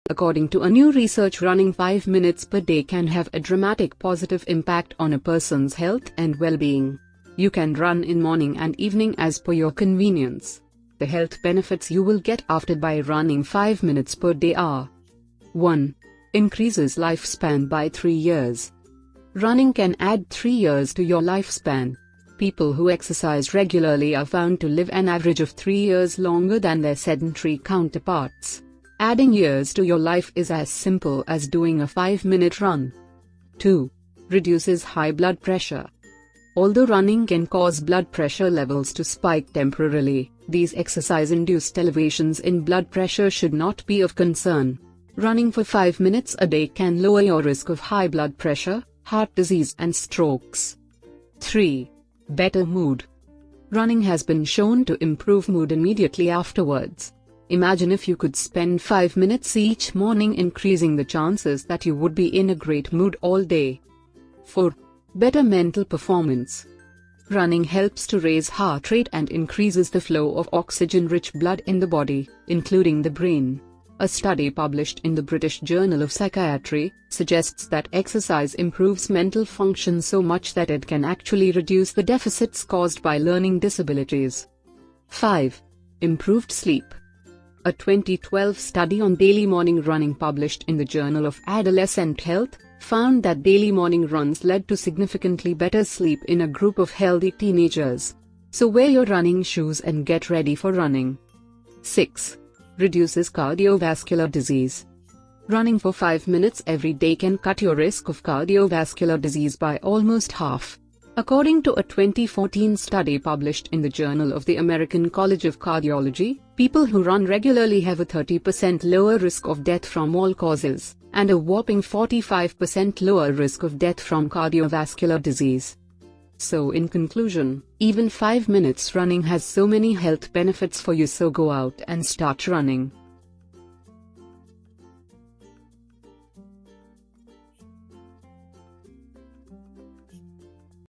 According to a new research, running 5 minutes per day can have a dramatic positive impact on a person's health and well-being. You can run in morning and evening as per your convenience. The health benefits you will get after by running 5 minutes per day are: 1. Increases lifespan by 3 years. Running can add 3 years to your lifespan. People who exercise regularly are found to live an average of 3 years longer than their sedentary counterparts. Adding years to your life is as simple as doing a 5-minute run. 2. Reduces high blood pressure. Although running can cause blood pressure levels to spike temporarily, these exercise-induced elevations in blood pressure should not be of concern. Running for 5 minutes a day can lower your risk of high blood pressure, heart disease and strokes. 3. Better mood. Running has been shown to improve mood immediately afterwards. Imagine if you could spend 5 minutes each morning, increasing the chances that you would be in a great mood all day. 4. Better mental performance. Running helps to raise heart rate and increases the flow of oxygen-rich blood in the body, including the brain. A study published in the British Journal of Psychiatry suggests that exercise improves mental function so much that it can actually reduce the deficits caused by learning disabilities. 5. Improved sleep. A 2012 study on daily morning running published in the Journal of Adolescent Health found that daily morning runs led to significantly better sleep in a group of healthy teenagers. So wear your running shoes and get ready for running. 6. Reduces cardiovascular disease. Running for 5 minutes every day can cut your risk of cardiovascular disease by almost half. According to a 2014 study published in the Journal of the American College of Cardiology, people who run regularly have a 30% lower risk of death from all causes, and a whopping 45% lower risk of death from cardiovascular disease. So in conclusion, even 5 minutes running has so many health benefits for you, so go out and start running.